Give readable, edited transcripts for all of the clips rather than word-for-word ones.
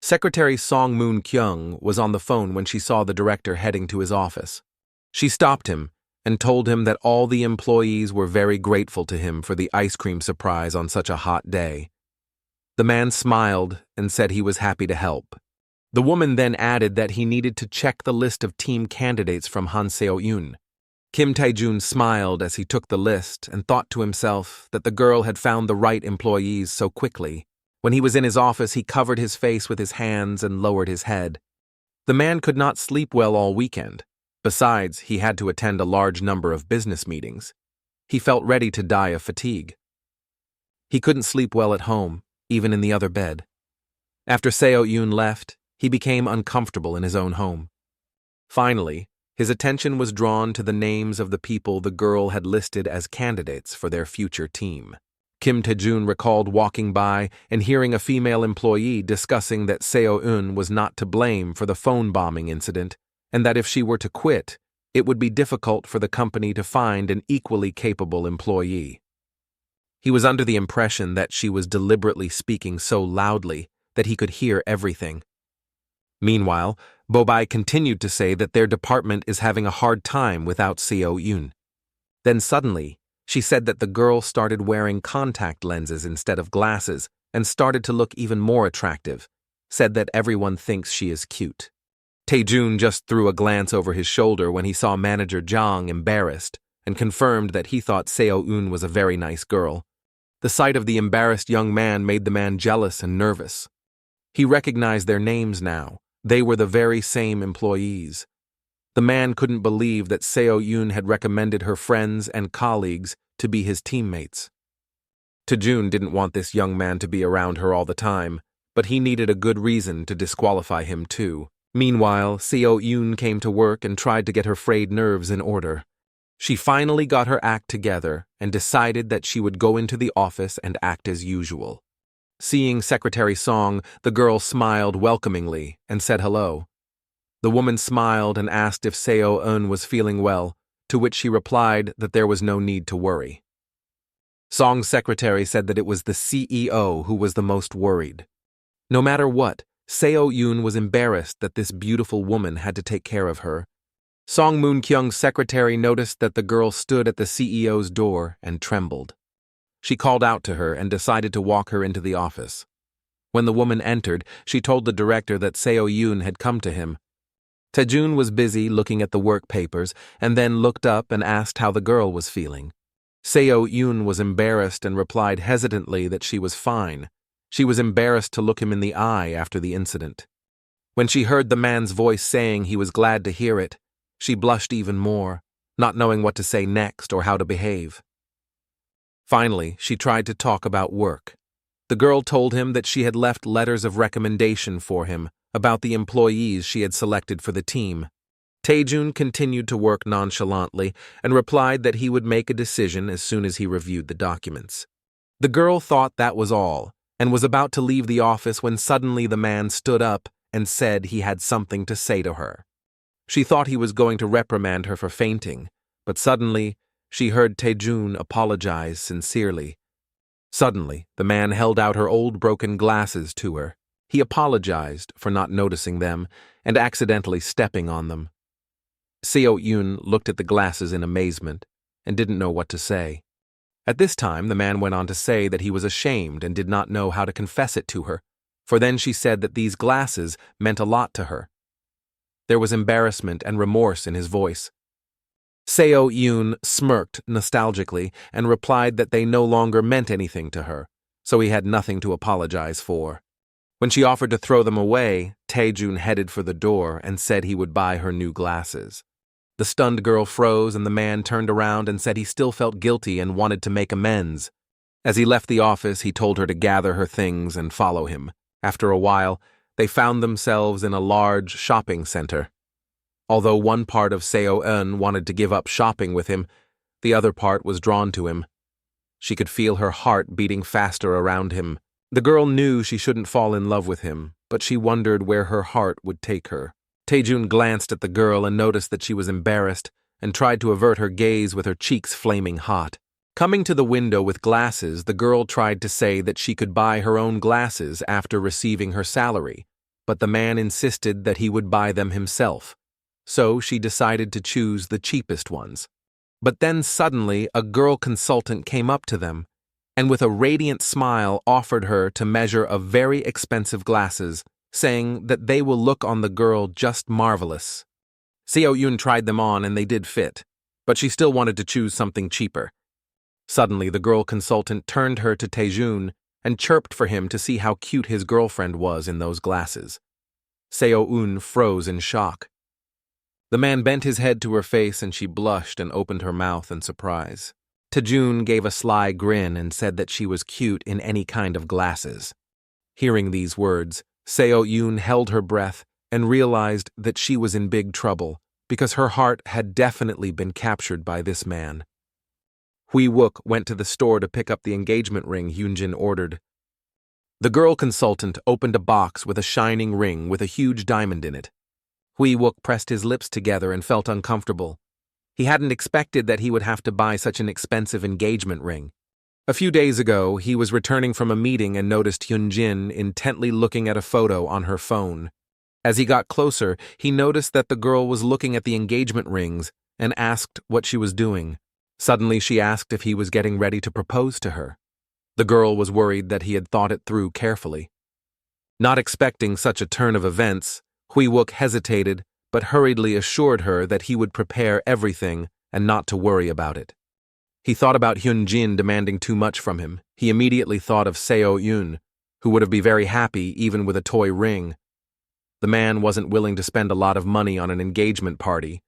Secretary Song Moon Kyung was on the phone when she saw the director heading to his office. She stopped him and told him that all the employees were very grateful to him for the ice cream surprise on such a hot day. The man smiled and said he was happy to help. The woman then added that he needed to check the list of team candidates from Han Seo Eun. Kim Taejoon smiled as he took the list and thought to himself that the girl had found the right employees so quickly. When he was in his office, he covered his face with his hands and lowered his head. The man could not sleep well all weekend. Besides, he had to attend a large number of business meetings. He felt ready to die of fatigue. He couldn't sleep well at home, even in the other bed. After Seo Eun left, he became uncomfortable in his own home. Finally, his attention was drawn to the names of the people the girl had listed as candidates for their future team. Kim Taejoon recalled walking by and hearing a female employee discussing that Seo Eun was not to blame for the phone bombing incident, and that if she were to quit, it would be difficult for the company to find an equally capable employee. He was under the impression that she was deliberately speaking so loudly that he could hear everything. Meanwhile, Bobai continued to say that their department is having a hard time without Seo Eun. Then suddenly, she said that the girl started wearing contact lenses instead of glasses and started to look even more attractive, said that everyone thinks she is cute. Taejoon just threw a glance over his shoulder when he saw manager Jang embarrassed and confirmed that he thought Seo Eun was a very nice girl. The sight of the embarrassed young man made the man jealous and nervous. He recognized their names now. They were the very same employees. The man couldn't believe that Seo Eun had recommended her friends and colleagues to be his teammates. Taejoon didn't want this young man to be around her all the time, but he needed a good reason to disqualify him too. Meanwhile, Seo Eun came to work and tried to get her frayed nerves in order. She finally got her act together and decided that she would go into the office and act as usual. Seeing Secretary Song, the girl smiled welcomingly and said hello. The woman smiled and asked if Seo Eun was feeling well, to which she replied that there was no need to worry. Song's secretary said that it was the CEO who was the most worried. No matter what, Seo Eun was embarrassed that this beautiful woman had to take care of her. Song Moon Kyung's secretary noticed that the girl stood at the CEO's door and trembled. She called out to her and decided to walk her into the office. When the woman entered, she told the director that Seo Eun had come to him. Taejoon was busy looking at the work papers and then looked up and asked how the girl was feeling. Seo Eun was embarrassed and replied hesitantly that she was fine. She was embarrassed to look him in the eye after the incident. When she heard the man's voice saying he was glad to hear it, she blushed even more, not knowing what to say next or how to behave. Finally, she tried to talk about work. The girl told him that she had left letters of recommendation for him about the employees she had selected for the team. Taejoon continued to work nonchalantly and replied that he would make a decision as soon as he reviewed the documents. The girl thought that was all and was about to leave the office when suddenly the man stood up and said he had something to say to her. She thought he was going to reprimand her for fainting, but suddenly she heard Taejoon apologize sincerely. Suddenly, the man held out her old broken glasses to her. He apologized for not noticing them and accidentally stepping on them. Seo Eun looked at the glasses in amazement and didn't know what to say. At this time, the man went on to say that he was ashamed and did not know how to confess it to her, for then she said that these glasses meant a lot to her. There was embarrassment and remorse in his voice. Seo Eun smirked nostalgically and replied that they no longer meant anything to her, so he had nothing to apologize for. When she offered to throw them away, Taejoon headed for the door and said he would buy her new glasses. The stunned girl froze and the man turned around and said he still felt guilty and wanted to make amends. As he left the office, he told her to gather her things and follow him. After a while, they found themselves in a large shopping center. Although one part of Seo Eun wanted to give up shopping with him, the other part was drawn to him. She could feel her heart beating faster around him. The girl knew she shouldn't fall in love with him, but she wondered where her heart would take her. Taejoon glanced at the girl and noticed that she was embarrassed and tried to avert her gaze with her cheeks flaming hot. Coming to the window with glasses, the girl tried to say that she could buy her own glasses after receiving her salary, but the man insisted that he would buy them himself, so she decided to choose the cheapest ones. But then suddenly a girl consultant came up to them and with a radiant smile offered her to measure of very expensive glasses, saying that they will look on the girl just marvelous. Seo Eun tried them on and they did fit, but she still wanted to choose something cheaper. Suddenly the girl consultant turned her to Taejoon and chirped for him to see how cute his girlfriend was in those glasses. Seo Eun froze in shock. The man bent his head to her face and she blushed and opened her mouth in surprise. Taejoon gave a sly grin and said that she was cute in any kind of glasses. Hearing these words, Seo Eun held her breath and realized that she was in big trouble because her heart had definitely been captured by this man. Hui Wook went to the store to pick up the engagement ring Hyunjin ordered. The girl consultant opened a box with a shining ring with a huge diamond in it. Hui Wook pressed his lips together and felt uncomfortable. He hadn't expected that he would have to buy such an expensive engagement ring. A few days ago, he was returning from a meeting and noticed Hyunjin intently looking at a photo on her phone. As he got closer, he noticed that the girl was looking at the engagement rings and asked what she was doing. Suddenly, she asked if he was getting ready to propose to her. The girl was worried that he had thought it through carefully. Not expecting such a turn of events, Hui Wook hesitated but hurriedly assured her that he would prepare everything and not to worry about it. He thought about Hyunjin demanding too much from him. He immediately thought of Seo Eun, who would have been very happy even with a toy ring. The man wasn't willing to spend a lot of money on an engagement party.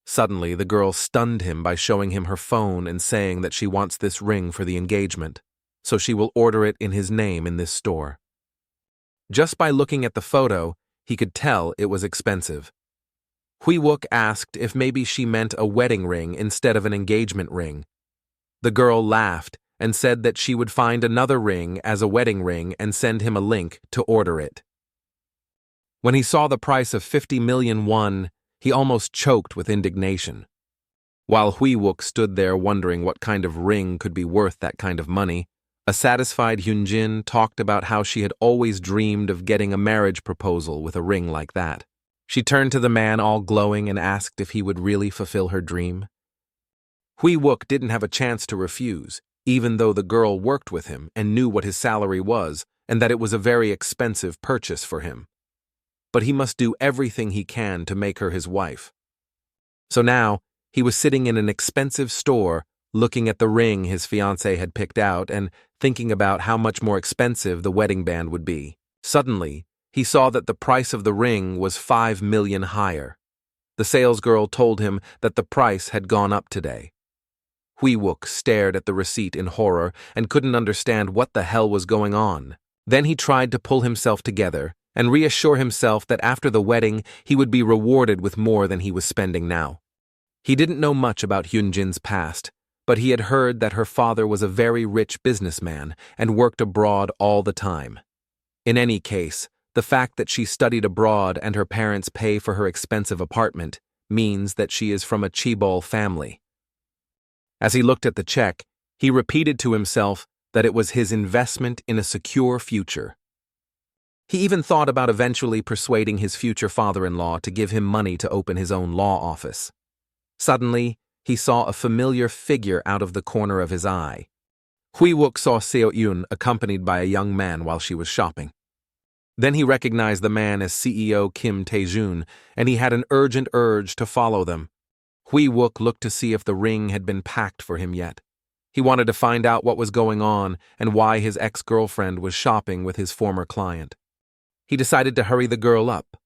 Suddenly, the girl stunned him by showing him her phone and saying that she wants this ring for the engagement, so she will order it in his name in this store. Just by looking at the photo, he could tell it was expensive. Hui Wook asked if maybe she meant a wedding ring instead of an engagement ring. The girl laughed and said that she would find another ring as a wedding ring and send him a link to order it. When he saw the price of 50 million won, he almost choked with indignation. While Hui Wook stood there wondering what kind of ring could be worth that kind of money, a satisfied Hyunjin talked about how she had always dreamed of getting a marriage proposal with a ring like that. She turned to the man all glowing and asked if he would really fulfill her dream. Hui Wook didn't have a chance to refuse, even though the girl worked with him and knew what his salary was and that it was a very expensive purchase for him. But he must do everything he can to make her his wife. So now, he was sitting in an expensive store, looking at the ring his fiancée had picked out and thinking about how much more expensive the wedding band would be. Suddenly, he saw that the price of the ring was 5 million higher. The salesgirl told him that the price had gone up today. Hui Wook stared at the receipt in horror and couldn't understand what the hell was going on. Then he tried to pull himself together and reassure himself that after the wedding he would be rewarded with more than he was spending now. He didn't know much about Hyunjin's past, but he had heard that her father was a very rich businessman and worked abroad all the time. In any case, the fact that she studied abroad and her parents pay for her expensive apartment means that she is from a chaebol family. As he looked at the check, he repeated to himself that it was his investment in a secure future. He even thought about eventually persuading his future father-in-law to give him money to open his own law office. Suddenly, he saw a familiar figure out of the corner of his eye. Hui Wook saw Seo Eun accompanied by a young man while she was shopping. Then he recognized the man as CEO Kim Taejoon, and he had an urgent urge to follow them. Hui Wook looked to see if the ring had been packed for him yet. He wanted to find out what was going on and why his ex-girlfriend was shopping with his former client. He decided to hurry the girl up.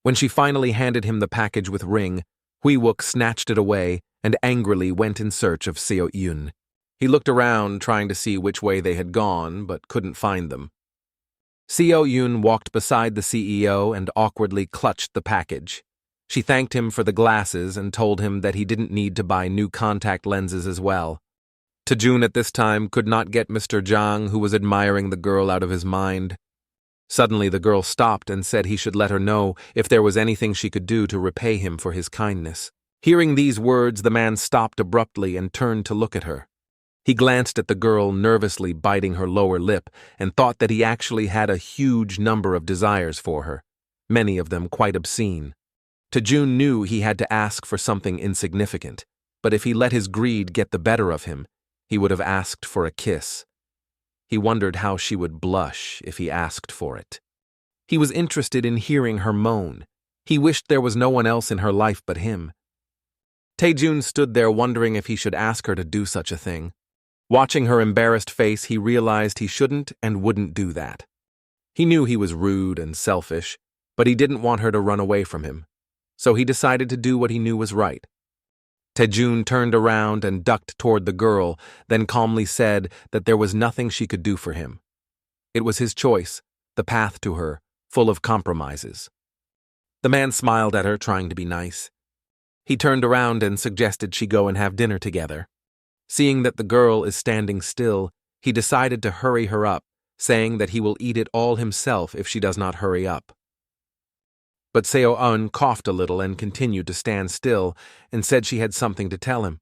When she finally handed him the package with ring, Hui Wook snatched it away and angrily went in search of Seo Eun. He looked around trying to see which way they had gone, but couldn't find them. Seo Eun walked beside the CEO and awkwardly clutched the package. She thanked him for the glasses and told him that he didn't need to buy new contact lenses as well. Taejoon at this time could not get Mr. Jang, who was admiring the girl, out of his mind. Suddenly the girl stopped and said he should let her know if there was anything she could do to repay him for his kindness. Hearing these words, the man stopped abruptly and turned to look at her. He glanced at the girl nervously biting her lower lip and thought that he actually had a huge number of desires for her. many of them quite obscene. Taejoon knew he had to ask for something insignificant, but if he let his greed get the better of him, he would have asked for a kiss. He wondered how she would blush if he asked for it. He was interested in hearing her moan. He wished there was no one else in her life but him. Taejoon stood there wondering if he should ask her to do such a thing. Watching her embarrassed face, he realized he shouldn't and wouldn't do that. He knew he was rude and selfish, but he didn't want her to run away from him, so he decided to do what he knew was right. Taejoon turned around and ducked toward the girl, then calmly said that there was nothing she could do for him. It was his choice, the path to her, full of compromises. The man smiled at her, trying to be nice. He turned around and suggested she go and have dinner together. Seeing that the girl is standing still, he decided to hurry her up, saying that he will eat it all himself if she does not hurry up. But Seo Eun coughed a little and continued to stand still and said she had something to tell him.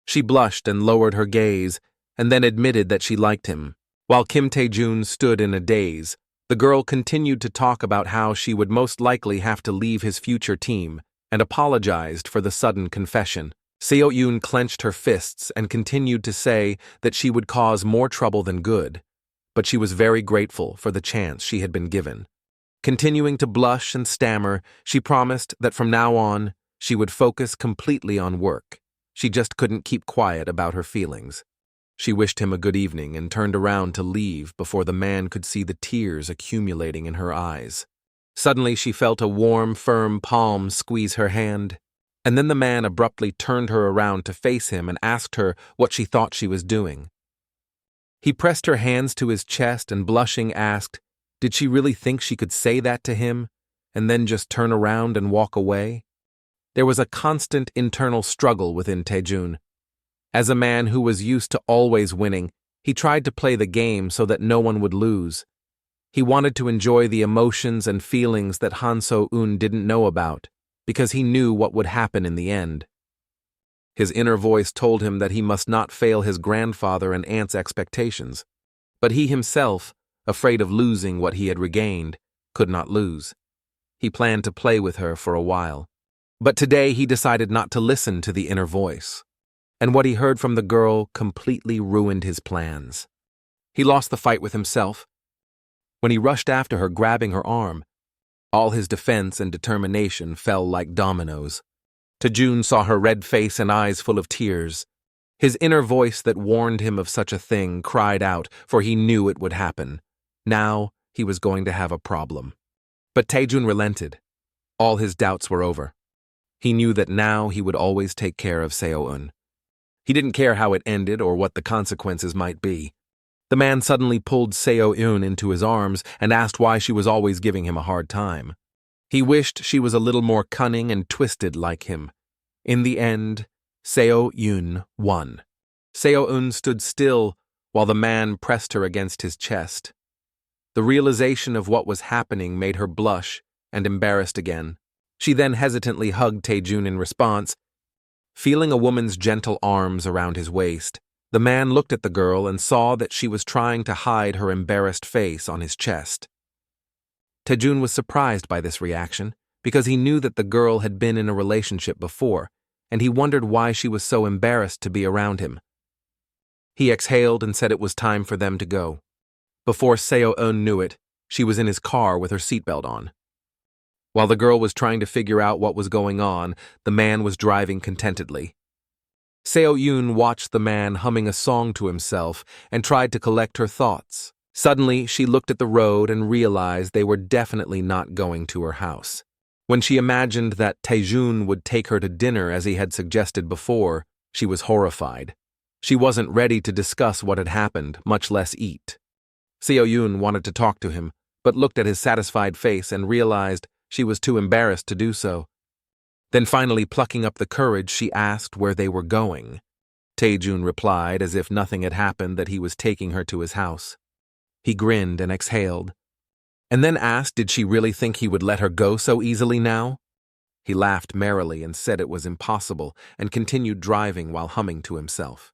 She blushed and lowered her gaze and then admitted that she liked him. While Kim Taejoon stood in a daze, the girl continued to talk about how she would most likely have to leave his future team and apologized for the sudden confession. Seo Eun clenched her fists and continued to say that she would cause more trouble than good, but she was very grateful for the chance she had been given. Continuing to blush and stammer, she promised that from now on, she would focus completely on work. She just couldn't keep quiet about her feelings. She wished him a good evening and turned around to leave before the man could see the tears accumulating in her eyes. Suddenly, she felt a warm, firm palm squeeze her hand, and then the man abruptly turned her around to face him and asked her what she thought she was doing. He pressed her hands to his chest and blushing asked, did she really think she could say that to him, and then just turn around and walk away? There was a constant internal struggle within Taejoon. As a man who was used to always winning, he tried to play the game so that no one would lose. He wanted to enjoy the emotions and feelings that Han Seo Eun didn't know about, because he knew what would happen in the end. His inner voice told him that he must not fail his grandfather and aunt's expectations, but he himself, afraid of losing what he had regained, could not lose. He planned to play with her for a while. But today he decided not to listen to the inner voice, and what he heard from the girl completely ruined his plans. He lost the fight with himself. When he rushed after her, grabbing her arm, all his defense and determination fell like dominoes. Taejoon saw her red face and eyes full of tears. His inner voice that warned him of such a thing cried out, for he knew it would happen. Now he was going to have a problem. But Taejoon relented. All his doubts were over. He knew that now he would always take care of Seo Eun. He didn't care how it ended or what the consequences might be. The man suddenly pulled Seo Eun into his arms and asked why she was always giving him a hard time. He wished she was a little more cunning and twisted like him. In the end, Seo Eun won. Seo Eun stood still while the man pressed her against his chest. The realization of what was happening made her blush and embarrassed again. She then hesitantly hugged Taejoon in response. Feeling a woman's gentle arms around his waist, the man looked at the girl and saw that she was trying to hide her embarrassed face on his chest. Taejoon was surprised by this reaction because he knew that the girl had been in a relationship before, and he wondered why she was so embarrassed to be around him. He exhaled and said it was time for them to go. Before Seo Eun knew it, she was in his car with her seatbelt on. While the girl was trying to figure out what was going on, the man was driving contentedly. Seo Eun watched the man humming a song to himself and tried to collect her thoughts. Suddenly, she looked at the road and realized they were definitely not going to her house. When she imagined that Taejoon would take her to dinner as he had suggested before, she was horrified. She wasn't ready to discuss what had happened, much less eat. Seo Eun wanted to talk to him, but looked at his satisfied face and realized she was too embarrassed to do so. Then finally plucking up the courage, she asked where they were going. Taejoon replied as if nothing had happened that he was taking her to his house. He grinned and exhaled, and then asked did she really think he would let her go so easily now? He laughed merrily and said it was impossible and continued driving while humming to himself.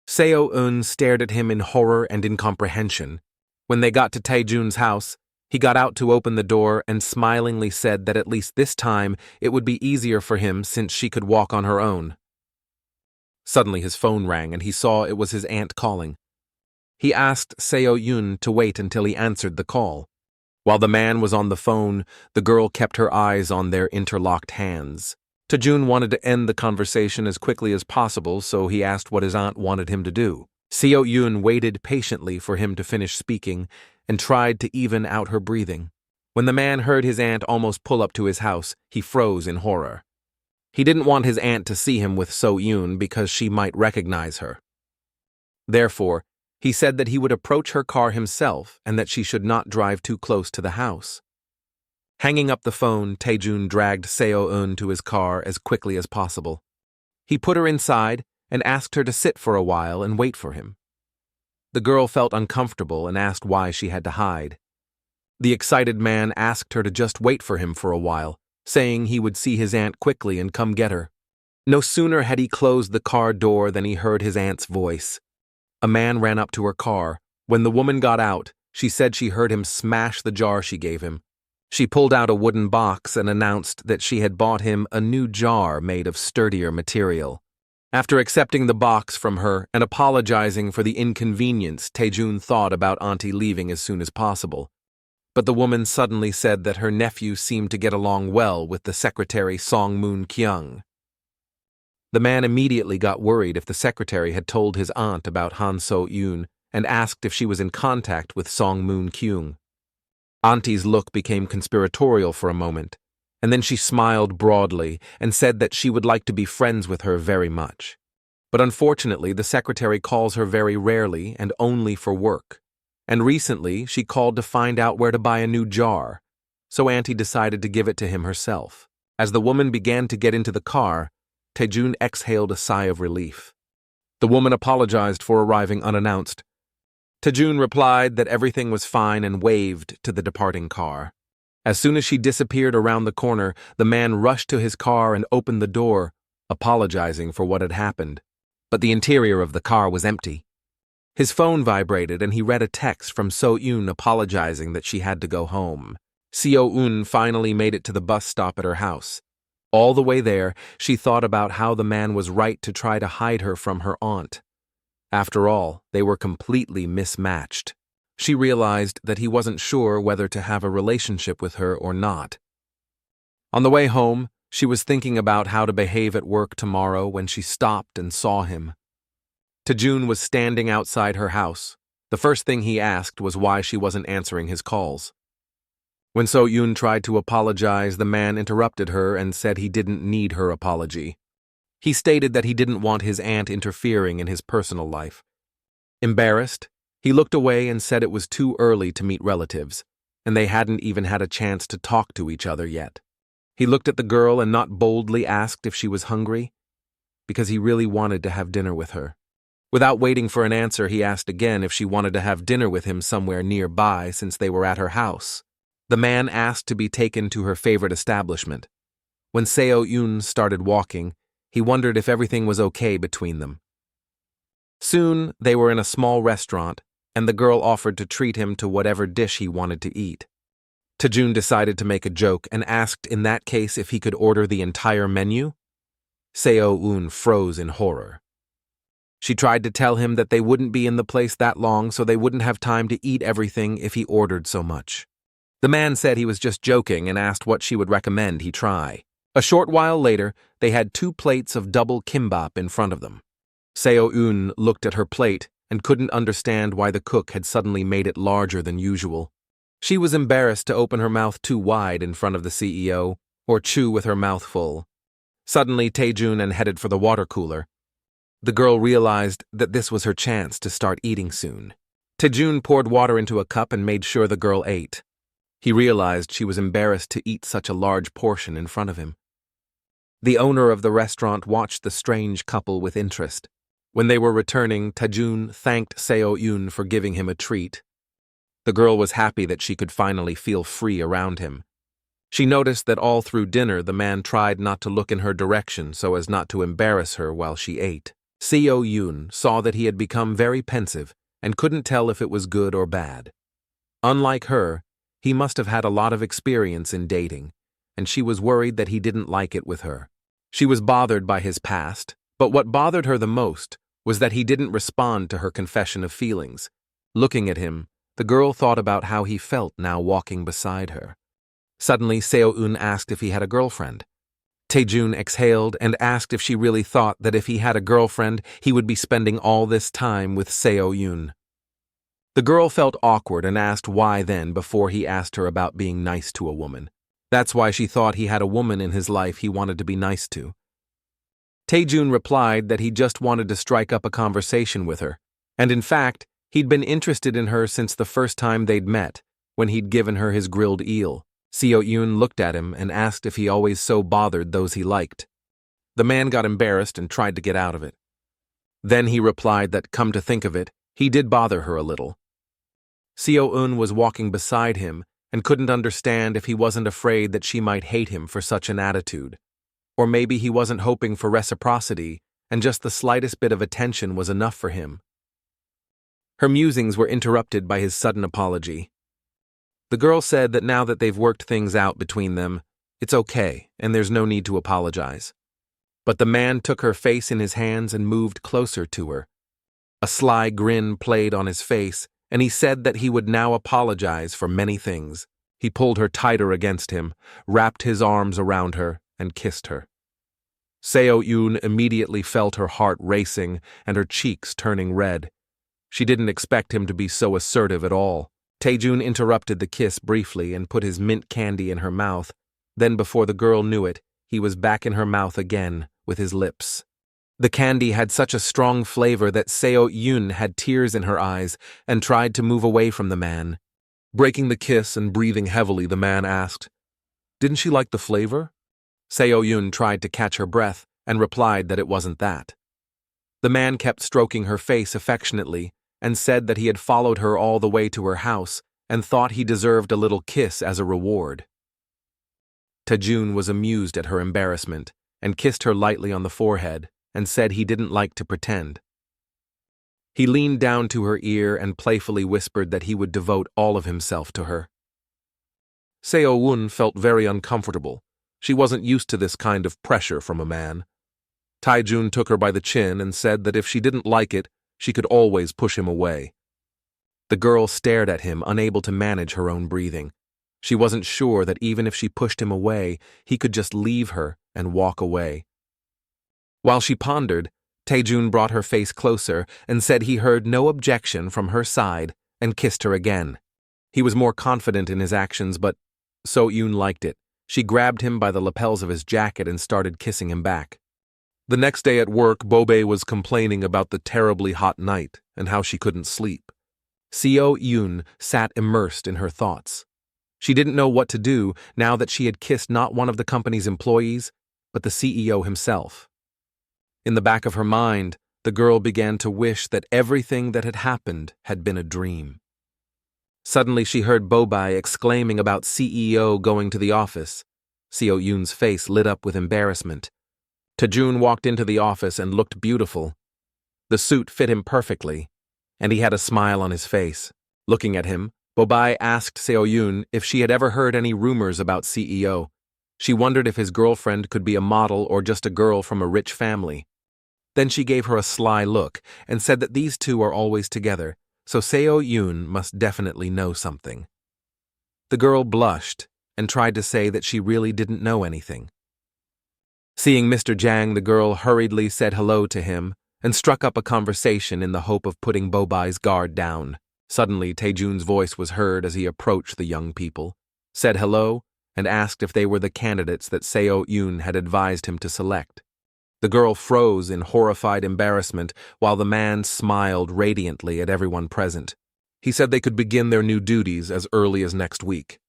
Seo Eun stared at him in horror and incomprehension. When they got to Taejoon's house, He got out to open the door and smilingly said that at least this time it would be easier for him since she could walk on her own. Suddenly his phone rang and he saw it was his aunt calling. He asked Seo Eun to wait until he answered the call. While the man was on the phone, the girl kept her eyes on their interlocked hands. Taejoon wanted to end the conversation as quickly as possible, so he asked what his aunt wanted him to do. Seo Eun waited patiently for him to finish speaking and tried to even out her breathing. When the man heard his aunt almost pull up to his house, he froze in horror. He didn't want his aunt to see him with Seo Eun because she might recognize her. Therefore, he said that he would approach her car himself and that she should not drive too close to the house. Hanging up the phone, Taejoon dragged Seo Eun to his car as quickly as possible. He put her inside and asked her to sit for a while and wait for him. The girl felt uncomfortable and asked why she had to hide. The excited man asked her to just wait for him for a while, saying he would see his aunt quickly and come get her. No sooner had he closed the car door than he heard his aunt's voice. A man ran up to her car. When the woman got out, she said she heard him smash the jar she gave him. She pulled out a wooden box and announced that she had bought him a new jar made of sturdier material. After accepting the box from her and apologizing for the inconvenience, Taejoon thought about Auntie leaving as soon as possible. But the woman suddenly said that her nephew seemed to get along well with the secretary Song Moon Kyung. The man immediately got worried if the secretary had told his aunt about Han Seo Eun and asked if she was in contact with Song Moon Kyung. Auntie's look became conspiratorial for a moment, and then she smiled broadly and said that she would like to be friends with her very much. But unfortunately, the secretary calls her very rarely and only for work. And recently, she called to find out where to buy a new jar, so Auntie decided to give it to him herself. As the woman began to get into the car, Taejoon exhaled a sigh of relief. The woman apologized for arriving unannounced. Taejoon replied that everything was fine and waved to the departing car. As soon as she disappeared around the corner, the man rushed to his car and opened the door, apologizing for what had happened. But the interior of the car was empty. His phone vibrated and he read a text from Seo Eun apologizing that she had to go home. Seo Eun finally made it to the bus stop at her house. All the way there, she thought about how the man was right to try to hide her from her aunt. After all, they were completely mismatched. She realized that he wasn't sure whether to have a relationship with her or not. On the way home, she was thinking about how to behave at work tomorrow when she stopped and saw him. Taejoon was standing outside her house. The first thing he asked was why she wasn't answering his calls. When Seo Eun tried to apologize, the man interrupted her and said he didn't need her apology. He stated that he didn't want his aunt interfering in his personal life. Embarrassed, he looked away and said it was too early to meet relatives, and they hadn't even had a chance to talk to each other yet. He looked at the girl and not boldly asked if she was hungry, because he really wanted to have dinner with her. Without waiting for an answer, he asked again if she wanted to have dinner with him somewhere nearby since they were at her house. The man asked to be taken to her favorite establishment. When Seo Eun started walking, he wondered if everything was okay between them. Soon, they were in a small restaurant, and the girl offered to treat him to whatever dish he wanted to eat. Taejoon decided to make a joke and asked in that case if he could order the entire menu. Seo Eun froze in horror. She tried to tell him that they wouldn't be in the place that long, so they wouldn't have time to eat everything if he ordered so much. The man said he was just joking and asked what she would recommend he try. A short while later, they had 2 plates of double kimbap in front of them. Seo Eun looked at her plate and couldn't understand why the cook had suddenly made it larger than usual. She was embarrassed to open her mouth too wide in front of the CEO or chew with her mouth full. Suddenly, Taejoon headed for the water cooler. The girl realized that this was her chance to start eating soon. Taejoon poured water into a cup and made sure the girl ate. He realized she was embarrassed to eat such a large portion in front of him. The owner of the restaurant watched the strange couple with interest. When they were returning, Taejoon thanked Seo Eun for giving him a treat. The girl was happy that she could finally feel free around him. She noticed that all through dinner the man tried not to look in her direction so as not to embarrass her while she ate. Seo Eun saw that he had become very pensive and couldn't tell if it was good or bad. Unlike her, He must have had a lot of experience in dating, and she was worried that he didn't like it with her. She was bothered by his past, but what bothered her the most was that he didn't respond to her confession of feelings. Looking at him, the girl thought about how he felt now walking beside her. Suddenly, Seo Eun asked if he had a girlfriend. Taejoon exhaled and asked if she really thought that if he had a girlfriend, he would be spending all this time with Seo Eun. The girl felt awkward and asked why then before he asked her about being nice to a woman. That's why she thought he had a woman in his life he wanted to be nice to. Taejoon replied that he just wanted to strike up a conversation with her, and in fact, he'd been interested in her since the first time they'd met, when he'd given her his grilled eel. Seo Eun looked at him and asked if he always so bothered those he liked. The man got embarrassed and tried to get out of it. Then he replied that, come to think of it, he did bother her a little. Seo Eun was walking beside him and couldn't understand if he wasn't afraid that she might hate him for such an attitude. Or maybe he wasn't hoping for reciprocity and just the slightest bit of attention was enough for him. Her musings were interrupted by his sudden apology. The girl said that now that they've worked things out between them, it's okay and there's no need to apologize. But the man took her face in his hands and moved closer to her. A sly grin played on his face, and he said that he would now apologize for many things. He pulled her tighter against him, wrapped his arms around her, and kissed her. Seo Eun immediately felt her heart racing and her cheeks turning red. She didn't expect him to be so assertive at all. Taejoon interrupted the kiss briefly and put his mint candy in her mouth. Then before the girl knew it, he was back in her mouth again with his lips. The candy had such a strong flavor that Seo Eun had tears in her eyes and tried to move away from the man. Breaking the kiss and breathing heavily, the man asked, "Didn't she like the flavor?" Seo Eun tried to catch her breath and replied that it wasn't that. The man kept stroking her face affectionately and said that he had followed her all the way to her house and thought he deserved a little kiss as a reward. Taejoon was amused at her embarrassment and kissed her lightly on the forehead and said he didn't like to pretend. He leaned down to her ear and playfully whispered that he would devote all of himself to her. Seo Eun felt very uncomfortable. She wasn't used to this kind of pressure from a man. Taejoon took her by the chin and said that if she didn't like it, she could always push him away. The girl stared at him, unable to manage her own breathing. She wasn't sure that even if she pushed him away, he could just leave her and walk away. While she pondered, Taejoon brought her face closer and said he heard no objection from her side and kissed her again. He was more confident in his actions, but Seo Eun liked it. She grabbed him by the lapels of his jacket and started kissing him back. The next day at work, Bobae was complaining about the terribly hot night and how she couldn't sleep. Seo Eun sat immersed in her thoughts. She didn't know what to do now that she had kissed not one of the company's employees, but the CEO himself. In the back of her mind, the girl began to wish that everything that had happened had been a dream. Suddenly she heard Bobae exclaiming about CEO going to the office. Seo Eun's face lit up with embarrassment. Taejoon walked into the office and looked beautiful. The suit fit him perfectly, and he had a smile on his face. Looking at him, Bobae asked Seo Eun if she had ever heard any rumors about CEO. She wondered if his girlfriend could be a model or just a girl from a rich family. Then she gave her a sly look and said that these two are always together, so Seo Eun must definitely know something. The girl blushed and tried to say that she really didn't know anything. Seeing Mr. Jang, the girl hurriedly said hello to him and struck up a conversation in the hope of putting Bobae's guard down. Suddenly, Taejoon's voice was heard as he approached the young people, said hello, and asked if they were the candidates that Seo Eun had advised him to select. The girl froze in horrified embarrassment while the man smiled radiantly at everyone present. He said they could begin their new duties as early as next week.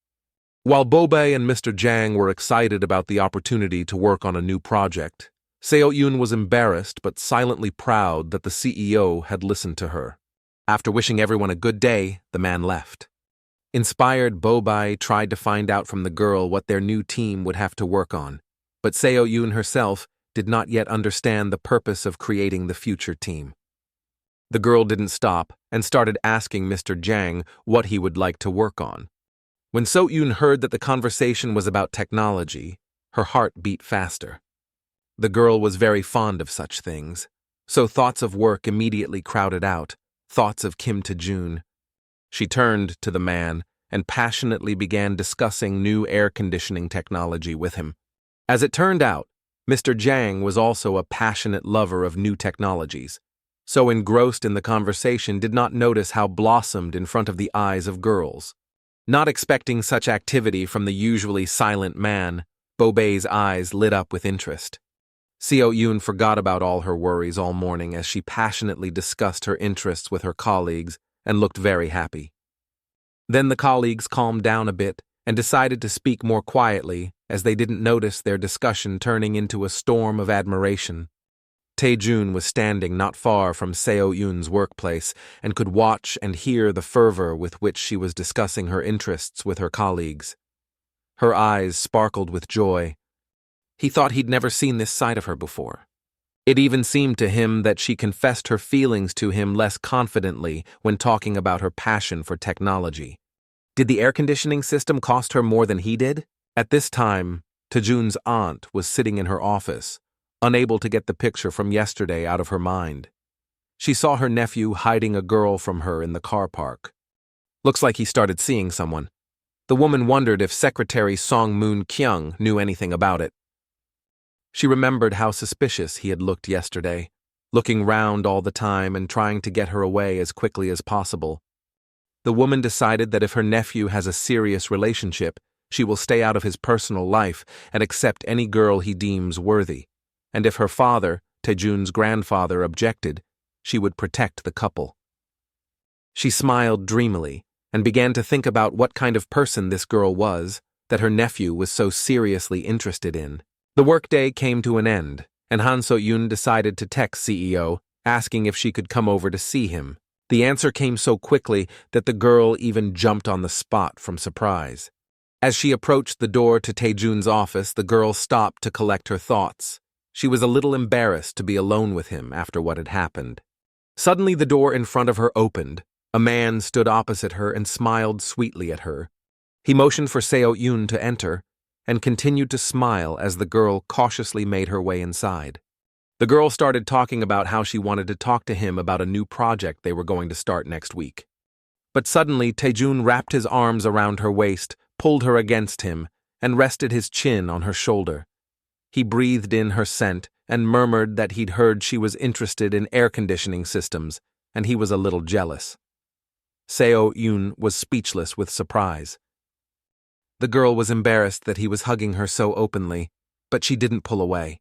While Bobae and Mr. Jang were excited about the opportunity to work on a new project, Seo Eun was embarrassed but silently proud that the CEO had listened to her. After wishing everyone a good day, the man left. Inspired, Bobae tried to find out from the girl what their new team would have to work on, but Seo Eun herself did not yet understand the purpose of creating the future team. The girl didn't stop and started asking Mr. Jang what he would like to work on. When Seo Eun heard that the conversation was about technology, her heart beat faster. The girl was very fond of such things, so thoughts of work immediately crowded out, thoughts of Kim Taejoon. She turned to the man and passionately began discussing new air conditioning technology with him. As it turned out, Mr. Jang was also a passionate lover of new technologies, so engrossed in the conversation did not notice how blossomed in front of the eyes of girls. Not expecting such activity from the usually silent man, Bobei's eyes lit up with interest. Seo Eun forgot about all her worries all morning as she passionately discussed her interests with her colleagues and looked very happy. Then the colleagues calmed down a bit and decided to speak more quietly as they didn't notice their discussion turning into a storm of admiration. Taejoon was standing not far from Seo Eun's workplace and could watch and hear the fervor with which she was discussing her interests with her colleagues. Her eyes sparkled with joy. He thought he'd never seen this side of her before. It even seemed to him that she confessed her feelings to him less confidently when talking about her passion for technology. Did the air conditioning system cost her more than he did? At this time, Taejoon's aunt was sitting in her office, unable to get the picture from yesterday out of her mind. She saw her nephew hiding a girl from her in the car park. Looks like he started seeing someone. The woman wondered if Secretary Song Moon Kyung knew anything about it. She remembered how suspicious he had looked yesterday, looking round all the time and trying to get her away as quickly as possible. The woman decided that if her nephew has a serious relationship, she will stay out of his personal life and accept any girl he deems worthy, and if her father, Taejoon's grandfather, objected, she would protect the couple. She smiled dreamily and began to think about what kind of person this girl was that her nephew was so seriously interested in. The workday came to an end, and Han Seo Eun decided to text CEO, asking if she could come over to see him. The answer came so quickly that the girl even jumped on the spot from surprise. As she approached the door to Taejoon's office, the girl stopped to collect her thoughts. She was a little embarrassed to be alone with him after what had happened. Suddenly the door in front of her opened. A man stood opposite her and smiled sweetly at her. He motioned for Seo Eun to enter, and continued to smile as the girl cautiously made her way inside. The girl started talking about how she wanted to talk to him about a new project they were going to start next week. But suddenly Taejoon wrapped his arms around her waist, pulled her against him, and rested his chin on her shoulder. He breathed in her scent and murmured that he'd heard she was interested in air conditioning systems, and he was a little jealous. Seo Eun was speechless with surprise. The girl was embarrassed that he was hugging her so openly, but she didn't pull away.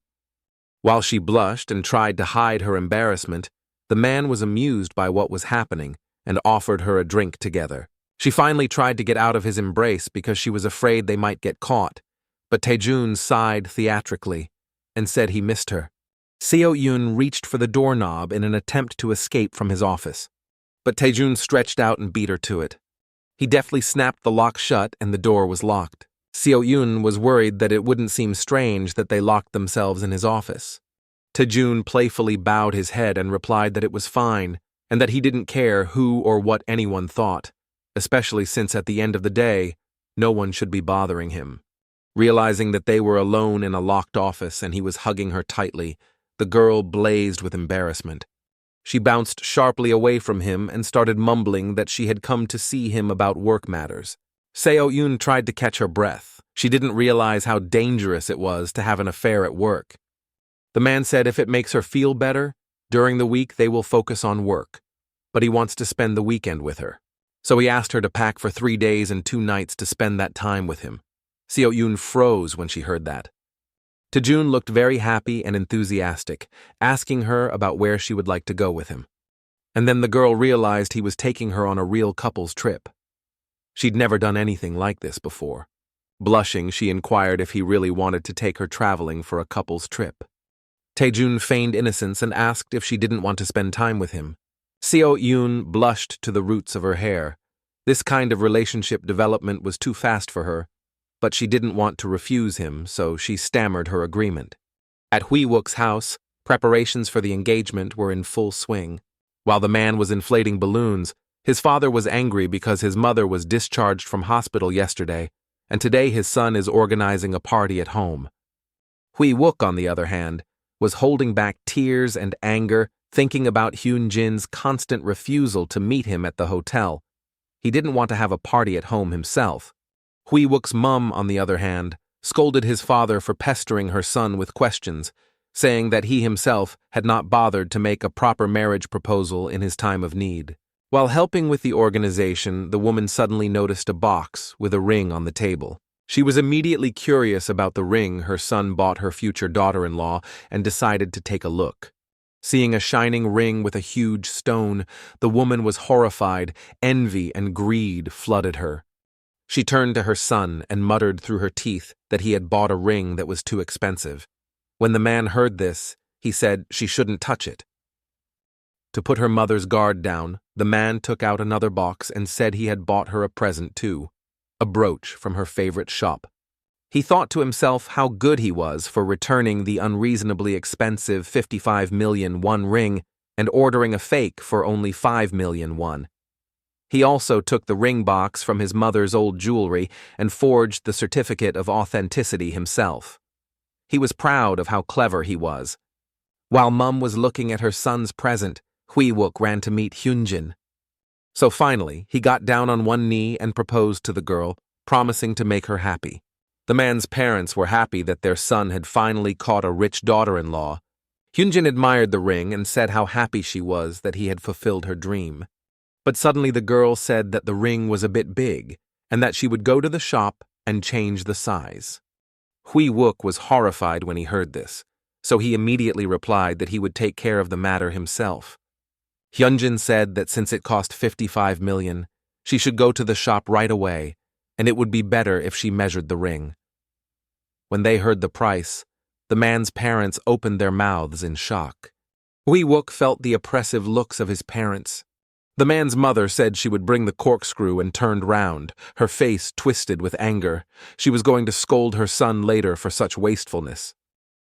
While she blushed and tried to hide her embarrassment, the man was amused by what was happening and offered her a drink together. She finally tried to get out of his embrace because she was afraid they might get caught, but Taejoon sighed theatrically and said he missed her. Seo Eun reached for the doorknob in an attempt to escape from his office, but Taejoon stretched out and beat her to it. He deftly snapped the lock shut and the door was locked. Seo Eun was worried that it wouldn't seem strange that they locked themselves in his office. Taejoon playfully bowed his head and replied that it was fine and that he didn't care who or what anyone thought, especially since at the end of the day, no one should be bothering him. Realizing that they were alone in a locked office and he was hugging her tightly, the girl blazed with embarrassment. She bounced sharply away from him and started mumbling that she had come to see him about work matters. Seo Eun tried to catch her breath. She didn't realize how dangerous it was to have an affair at work. The man said if it makes her feel better, during the week they will focus on work, but he wants to spend the weekend with her. So he asked her to pack for 3 days and 2 nights to spend that time with him. Seo Eun froze when she heard that. Taejoon looked very happy and enthusiastic, asking her about where she would like to go with him. And then the girl realized he was taking her on a real couple's trip. She'd never done anything like this before. Blushing, she inquired if he really wanted to take her traveling for a couple's trip. Taejoon feigned innocence and asked if she didn't want to spend time with him. Seo Eun blushed to the roots of her hair. This kind of relationship development was too fast for her, but she didn't want to refuse him, so she stammered her agreement. At Hui Wook's house, preparations for the engagement were in full swing. While the man was inflating balloons, His father was angry because his mother was discharged from hospital yesterday, and today his son is organizing a party at home. Hui Wook, on the other hand, was holding back tears and anger, thinking about Hyun Jin's constant refusal to meet him at the hotel. He didn't want to have a party at home himself. Hui Wook's mum, on the other hand, scolded his father for pestering her son with questions, saying that he himself had not bothered to make a proper marriage proposal in his time of need. While helping with the organization, the woman suddenly noticed a box with a ring on the table. She was immediately curious about the ring her son bought her future daughter-in-law and decided to take a look. Seeing a shining ring with a huge stone, the woman was horrified. Envy and greed flooded her. She turned to her son and muttered through her teeth that he had bought a ring that was too expensive. When the man heard this, he said she shouldn't touch it. To put her mother's guard down, the man took out another box and said he had bought her a present too, a brooch from her favorite shop. He thought to himself how good he was for returning the unreasonably expensive 55 million won ring and ordering a fake for only 5 million won. He also took the ring box from his mother's old jewelry and forged the certificate of authenticity himself. He was proud of how clever he was. While Mum was looking at her son's present, Hui Wook ran to meet Hyun Jin. So finally, he got down on one knee and proposed to the girl, promising to make her happy. The man's parents were happy that their son had finally caught a rich daughter-in-law. Hyun Jin admired the ring and said how happy she was that he had fulfilled her dream. But suddenly the girl said that the ring was a bit big and that she would go to the shop and change the size. Hui Wook was horrified when he heard this, so he immediately replied that he would take care of the matter himself. Hyunjin said that since it cost 55 million, she should go to the shop right away, and it would be better if she measured the ring. When they heard the price, the man's parents opened their mouths in shock. Hui Wook felt the oppressive looks of his parents. The man's mother said she would bring the corkscrew and turned round, her face twisted with anger. She was going to scold her son later for such wastefulness.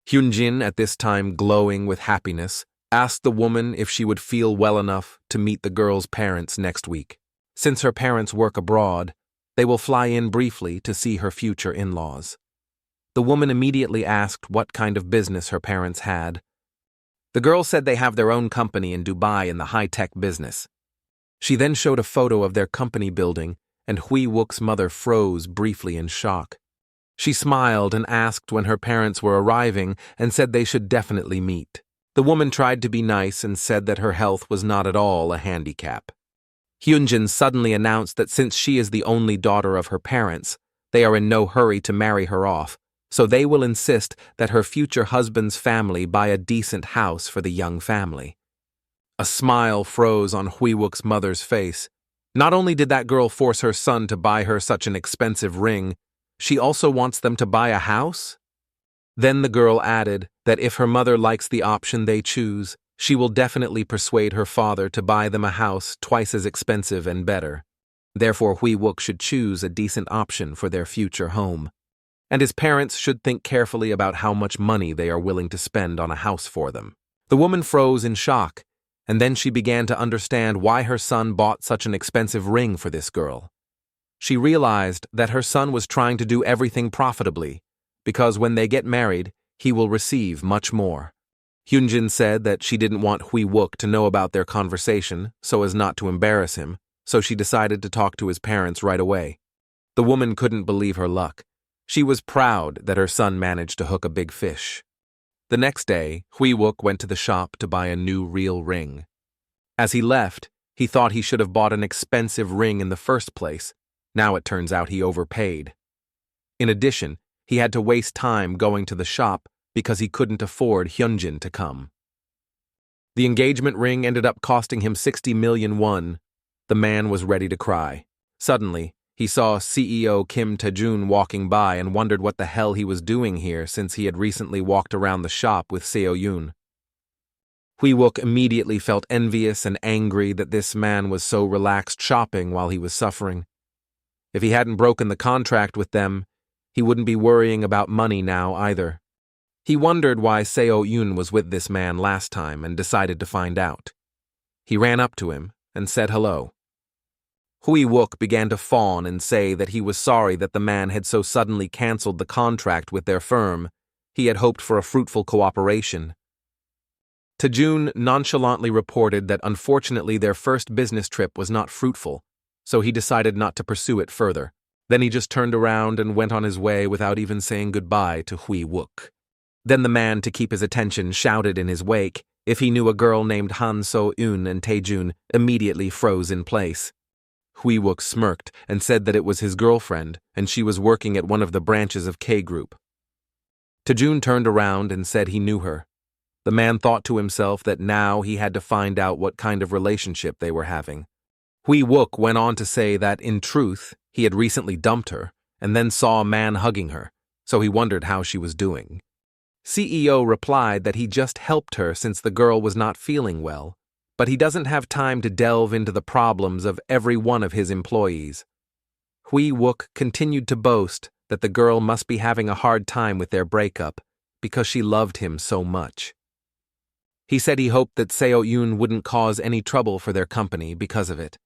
Hyunjin, at this time glowing with happiness, asked the woman if she would feel well enough to meet the girl's parents next week. Since her parents work abroad, they will fly in briefly to see her future in-laws. The woman immediately asked what kind of business her parents had. The girl said they have their own company in Dubai in the high-tech business. She then showed a photo of their company building, and Hui Wook's mother froze briefly in shock. She smiled and asked when her parents were arriving and said they should definitely meet. The woman tried to be nice and said that her health was not at all a handicap. Hyunjin suddenly announced that since she is the only daughter of her parents, they are in no hurry to marry her off, so they will insist that her future husband's family buy a decent house for the young family. A smile froze on Hui Wook's mother's face. Not only did that girl force her son to buy her such an expensive ring, she also wants them to buy a house? Then the girl added that if her mother likes the option they choose, she will definitely persuade her father to buy them a house twice as expensive and better. Therefore, Hui Wook should choose a decent option for their future home. And his parents should think carefully about how much money they are willing to spend on a house for them. The woman froze in shock, and then she began to understand why her son bought such an expensive ring for this girl. She realized that her son was trying to do everything profitably, because when they get married, he will receive much more. Hyunjin said that she didn't want Hui Wook to know about their conversation so as not to embarrass him, so she decided to talk to his parents right away. The woman couldn't believe her luck. She was proud that her son managed to hook a big fish. The next day, Hui Wook went to the shop to buy a new real ring. As he left, he thought he should have bought an expensive ring in the first place. Now it turns out he overpaid. In addition, he had to waste time going to the shop because he couldn't afford Hyunjin to come. The engagement ring ended up costing him 60 million won. The man was ready to cry. Suddenly, he saw CEO Kim Taejoon walking by and wondered what the hell he was doing here since he had recently walked around the shop with Seo Eun. Hui Wook immediately felt envious and angry that this man was so relaxed shopping while he was suffering. If he hadn't broken the contract with them, he wouldn't be worrying about money now either. He wondered why Seo Eun was with this man last time and decided to find out. He ran up to him and said hello. Hui Wook began to fawn and say that he was sorry that the man had so suddenly cancelled the contract with their firm. He had hoped for a fruitful cooperation. Taejoon nonchalantly reported that unfortunately their first business trip was not fruitful, so he decided not to pursue it further. Then he just turned around and went on his way without even saying goodbye to Hui Wook. Then the man, to keep his attention, shouted in his wake if he knew a girl named Han Seo Eun, and Taejoon immediately froze in place. Hui Wook smirked and said that it was his girlfriend and she was working at one of the branches of K Group. Taejoon turned around and said he knew her. The man thought to himself that now he had to find out what kind of relationship they were having. Hui Wook went on to say that, in truth, he had recently dumped her and then saw a man hugging her, so he wondered how she was doing. CEO replied that he just helped her since the girl was not feeling well, but he doesn't have time to delve into the problems of every one of his employees. Hui Wook continued to boast that the girl must be having a hard time with their breakup because she loved him so much. He said he hoped that Seo Eun wouldn't cause any trouble for their company because of it.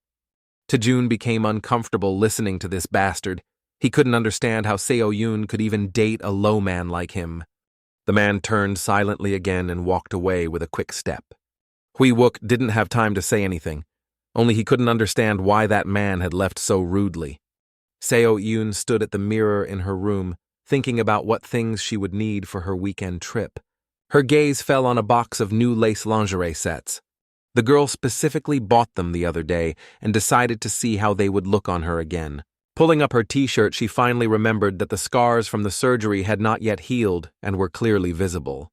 Taejoon became uncomfortable listening to this bastard. He couldn't understand how Seo Eun could even date a low man like him. The man turned silently again and walked away with a quick step. Hui Wook didn't have time to say anything, only he couldn't understand why that man had left so rudely. Seo Eun stood at the mirror in her room, thinking about what things she would need for her weekend trip. Her gaze fell on a box of new lace lingerie sets. The girl specifically bought them the other day and decided to see how they would look on her again. Pulling up her t-shirt, she finally remembered that the scars from the surgery had not yet healed and were clearly visible.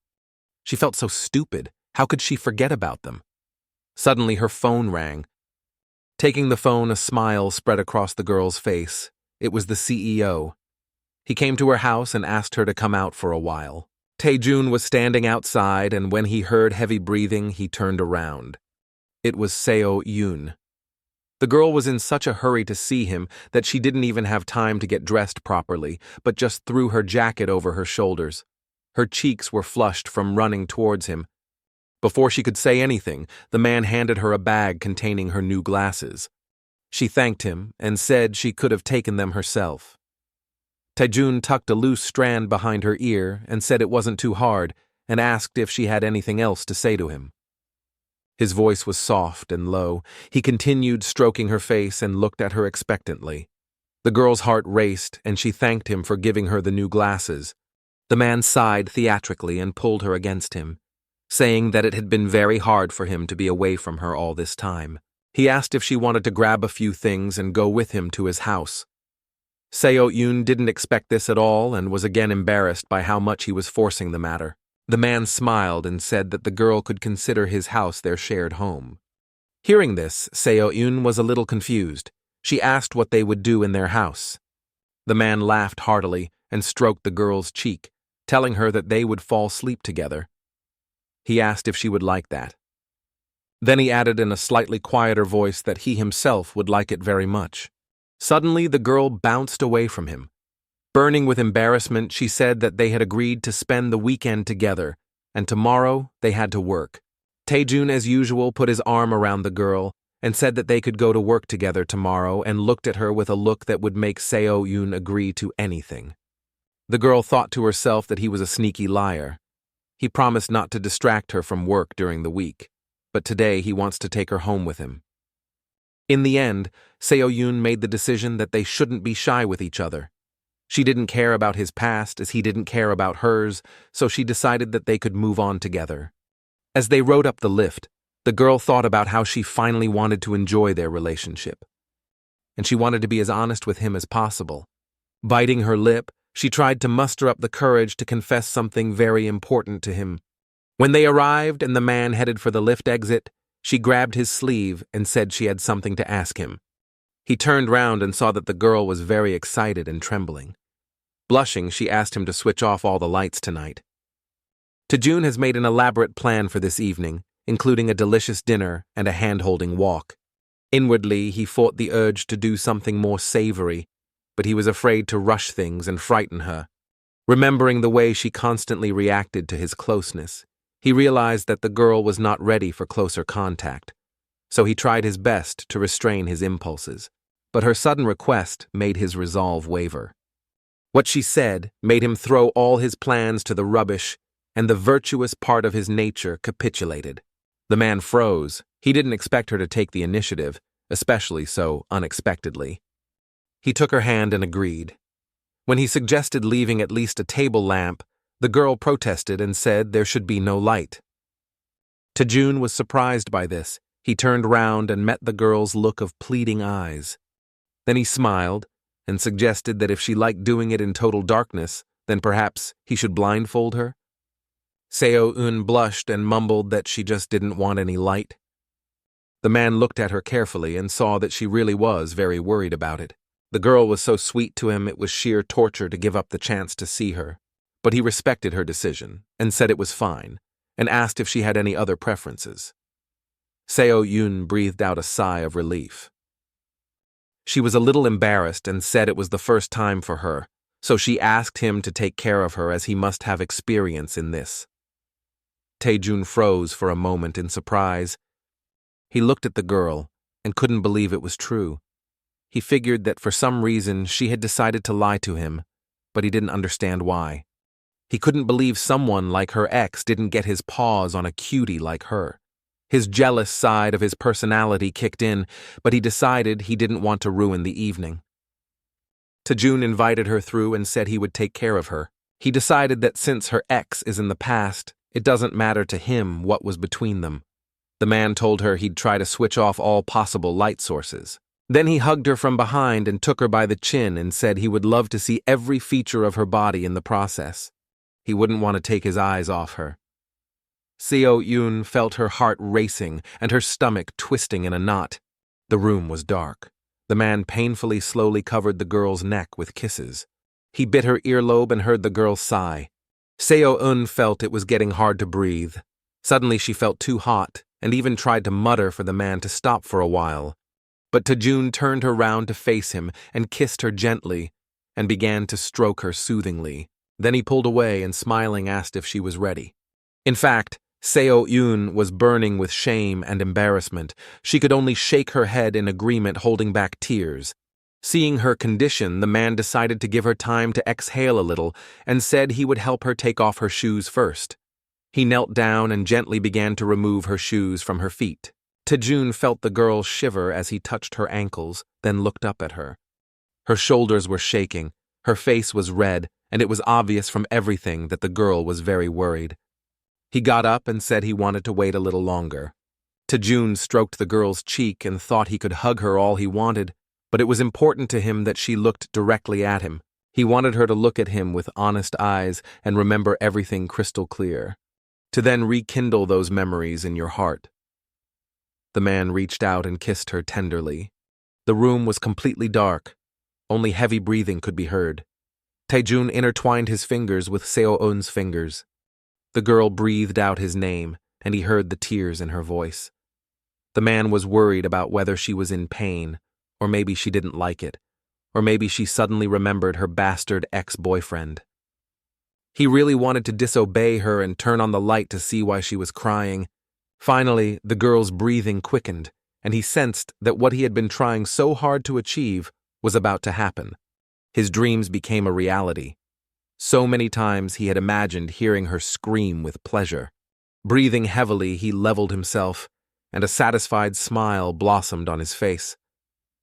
She felt so stupid. How could she forget about them? Suddenly, her phone rang. Taking the phone, a smile spread across the girl's face. It was the CEO. He came to her house and asked her to come out for a while. Taejoon was standing outside, and when he heard heavy breathing, he turned around. It was Seo Eun. The girl was in such a hurry to see him that she didn't even have time to get dressed properly, but just threw her jacket over her shoulders. Her cheeks were flushed from running towards him. Before she could say anything, the man handed her a bag containing her new glasses. She thanked him and said she could have taken them herself. Taejoon tucked a loose strand behind her ear and said it wasn't too hard, and asked if she had anything else to say to him. His voice was soft and low. He continued stroking her face and looked at her expectantly. The girl's heart raced, and she thanked him for giving her the new glasses. The man sighed theatrically and pulled her against him, saying that it had been very hard for him to be away from her all this time. He asked if she wanted to grab a few things and go with him to his house. Seo Eun didn't expect this at all and was again embarrassed by how much he was forcing the matter. The man smiled and said that the girl could consider his house their shared home. Hearing this, Seo Eun was a little confused. She asked what they would do in their house. The man laughed heartily and stroked the girl's cheek, telling her that they would fall asleep together. He asked if she would like that. Then he added in a slightly quieter voice that he himself would like it very much. Suddenly, the girl bounced away from him. Burning with embarrassment, she said that they had agreed to spend the weekend together, and tomorrow they had to work. Taejoon, as usual, put his arm around the girl and said that they could go to work together tomorrow, and looked at her with a look that would make Seo Eun agree to anything. The girl thought to herself that he was a sneaky liar. He promised not to distract her from work during the week, but today he wants to take her home with him. In the end, Seo Eun made the decision that they shouldn't be shy with each other. She didn't care about his past as he didn't care about hers, so she decided that they could move on together. As they rode up the lift, the girl thought about how she finally wanted to enjoy their relationship. And she wanted to be as honest with him as possible. Biting her lip, she tried to muster up the courage to confess something very important to him. When they arrived and the man headed for the lift exit, she grabbed his sleeve and said she had something to ask him. He turned round and saw that the girl was very excited and trembling. Blushing, she asked him to switch off all the lights tonight. Taejoon has made an elaborate plan for this evening, including a delicious dinner and a hand-holding walk. Inwardly, he fought the urge to do something more savory, but he was afraid to rush things and frighten her. Remembering the way she constantly reacted to his closeness, he realized that the girl was not ready for closer contact, so he tried his best to restrain his impulses. but her sudden request made his resolve waver. What she said made him throw all his plans to the rubbish, and the virtuous part of his nature capitulated. The man froze. He didn't expect her to take the initiative, especially so unexpectedly. He took her hand and agreed. When he suggested leaving at least a table lamp, the girl protested and said there should be no light. Taejoon was surprised by this. He turned round and met the girl's look of pleading eyes. Then he smiled and suggested that if she liked doing it in total darkness, then perhaps he should blindfold her. Seo Eun blushed and mumbled that she just didn't want any light. The man looked at her carefully and saw that she really was very worried about it. The girl was so sweet to him it was sheer torture to give up the chance to see her. But he respected her decision and said it was fine, and asked if she had any other preferences. Seo Eun breathed out a sigh of relief. She was a little embarrassed and said it was the first time for her, so she asked him to take care of her as he must have experience in this. Taejoon froze for a moment in surprise. He looked at the girl and couldn't believe it was true. He figured that for some reason she had decided to lie to him, but he didn't understand why. He couldn't believe someone like her ex didn't get his paws on a cutie like her. His jealous side of his personality kicked in, but he decided he didn't want to ruin the evening. Taejoon invited her through and said he would take care of her. He decided that since her ex is in the past, it doesn't matter to him what was between them. The man told her he'd try to switch off all possible light sources. Then he hugged her from behind and took her by the chin and said he would love to see every feature of her body in the process. He wouldn't want to take his eyes off her. Seo Eun felt her heart racing and her stomach twisting in a knot. The room was dark. The man painfully slowly covered the girl's neck with kisses. He bit her earlobe and heard the girl sigh. Seo Eun felt it was getting hard to breathe. Suddenly she felt too hot and even tried to mutter for the man to stop for a while. But Taejoon turned her round to face him and kissed her gently and began to stroke her soothingly. Then he pulled away and smiling asked if she was ready. In fact, Seo Eun was burning with shame and embarrassment. She could only shake her head in agreement, holding back tears. Seeing her condition, the man decided to give her time to exhale a little and said he would help her take off her shoes first. He knelt down and gently began to remove her shoes from her feet. Taejoon felt the girl shiver as he touched her ankles, then looked up at her. Her shoulders were shaking, her face was red, and it was obvious from everything that the girl was very worried. He got up and said he wanted to wait a little longer. Taejoon stroked the girl's cheek and thought he could hug her all he wanted, but it was important to him that she looked directly at him. He wanted her to look at him with honest eyes and remember everything crystal clear, to then rekindle those memories in your heart. The man reached out and kissed her tenderly. The room was completely dark. Only heavy breathing could be heard. Taejoon intertwined his fingers with Seo Eun's fingers. The girl breathed out his name, and he heard the tears in her voice. The man was worried about whether she was in pain, or maybe she didn't like it, or maybe she suddenly remembered her bastard ex-boyfriend. He really wanted to disobey her and turn on the light to see why she was crying. Finally, the girl's breathing quickened, and he sensed that what he had been trying so hard to achieve was about to happen. His dreams became a reality. So many times he had imagined hearing her scream with pleasure. Breathing heavily, he leveled himself, and a satisfied smile blossomed on his face.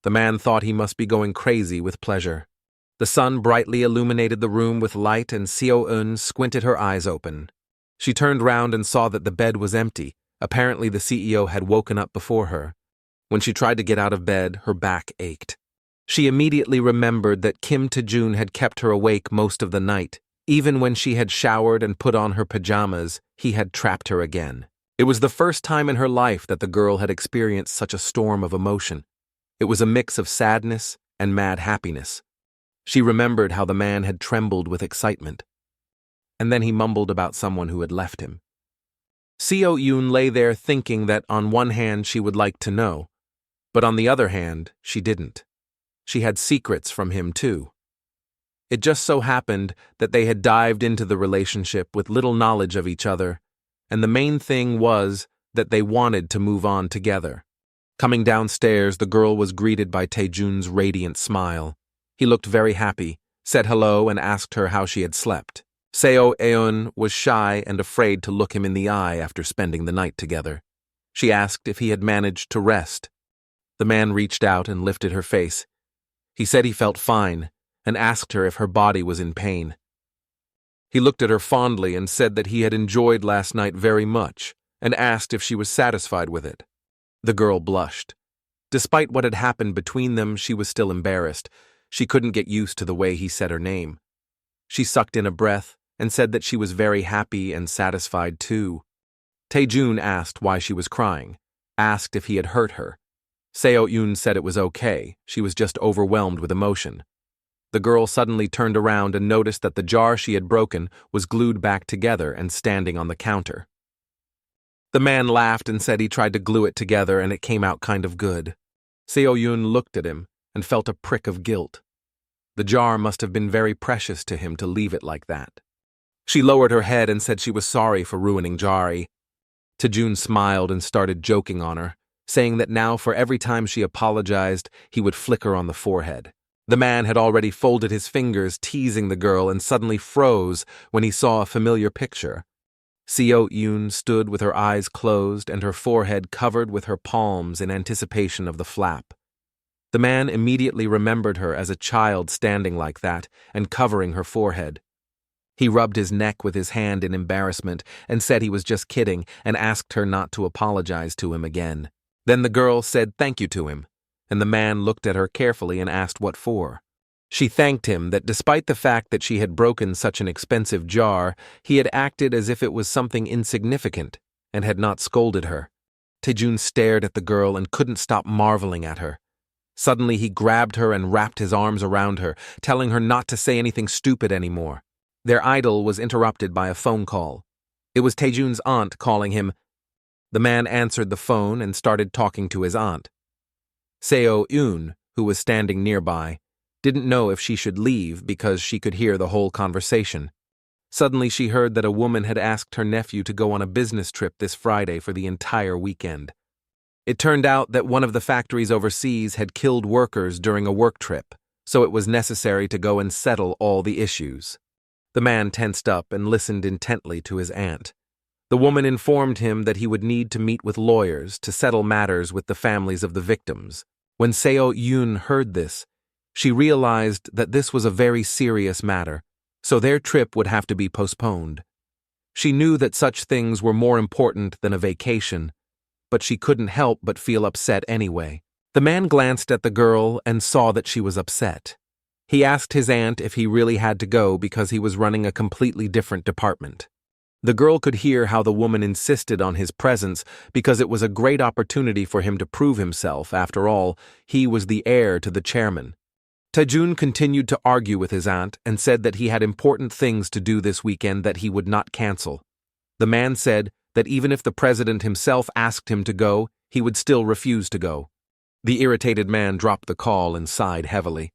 The man thought he must be going crazy with pleasure. The sun brightly illuminated the room with light, and Seo Eun squinted her eyes open. She turned round and saw that the bed was empty. Apparently the CEO had woken up before her. When she tried to get out of bed, her back ached. She immediately remembered that Kim Taejoon had kept her awake most of the night. Even when she had showered and put on her pajamas, he had trapped her again. It was the first time in her life that the girl had experienced such a storm of emotion. It was a mix of sadness and mad happiness. She remembered how the man had trembled with excitement. And then he mumbled about someone who had left him. Seo Eun lay there thinking that on one hand she would like to know, but on the other hand, she didn't. She had secrets from him too. It just so happened that they had dived into the relationship with little knowledge of each other, and the main thing was that they wanted to move on together. Coming downstairs, the girl was greeted by Taejoon's radiant smile. He looked very happy, said hello, and asked her how she had slept. Seo Eun was shy and afraid to look him in the eye after spending the night together. She asked if he had managed to rest. The man reached out and lifted her face. He said he felt fine and asked her if her body was in pain. He looked at her fondly and said that he had enjoyed last night very much and asked if she was satisfied with it. The girl blushed. Despite what had happened between them, she was still embarrassed. She couldn't get used to the way he said her name. She sucked in a breath and said that she was very happy and satisfied too. Taejoon asked why she was crying, asked if he had hurt her. Seo Eun said it was okay, she was just overwhelmed with emotion. The girl suddenly turned around and noticed that the jar she had broken was glued back together and standing on the counter. The man laughed and said he tried to glue it together and it came out kind of good. Seo Eun looked at him and felt a prick of guilt. The jar must have been very precious to him to leave it like that. She lowered her head and said she was sorry for ruining Jari. Taejoon smiled and started joking on her, saying that now for every time she apologized, he would flick her on the forehead. The man had already folded his fingers, teasing the girl, and suddenly froze when he saw a familiar picture. Seo Eun stood with her eyes closed and her forehead covered with her palms in anticipation of the flap. The man immediately remembered her as a child standing like that and covering her forehead. He rubbed his neck with his hand in embarrassment and said he was just kidding and asked her not to apologize to him again. Then the girl said thank you to him, and the man looked at her carefully and asked what for. She thanked him that despite the fact that she had broken such an expensive jar, he had acted as if it was something insignificant and had not scolded her. Taejoon stared at the girl and couldn't stop marveling at her. Suddenly he grabbed her and wrapped his arms around her, telling her not to say anything stupid anymore. Their idyll was interrupted by a phone call. It was Taejoon's aunt calling him. The man answered the phone and started talking to his aunt. Seo Eun, who was standing nearby, didn't know if she should leave because she could hear the whole conversation. Suddenly she heard that a woman had asked her nephew to go on a business trip this Friday for the entire weekend. It turned out that one of the factories overseas had killed workers during a work trip, so it was necessary to go and settle all the issues. The man tensed up and listened intently to his aunt. The woman informed him that he would need to meet with lawyers to settle matters with the families of the victims. When Seo Eun heard this, she realized that this was a very serious matter, so their trip would have to be postponed. She knew that such things were more important than a vacation, but she couldn't help but feel upset anyway. The man glanced at the girl and saw that she was upset. He asked his aunt if he really had to go because he was running a completely different department. The girl could hear how the woman insisted on his presence because it was a great opportunity for him to prove himself. After all, he was the heir to the chairman. Taejoon continued to argue with his aunt and said that he had important things to do this weekend that he would not cancel. The man said that even if the president himself asked him to go, he would still refuse to go. The irritated man dropped the call and sighed heavily.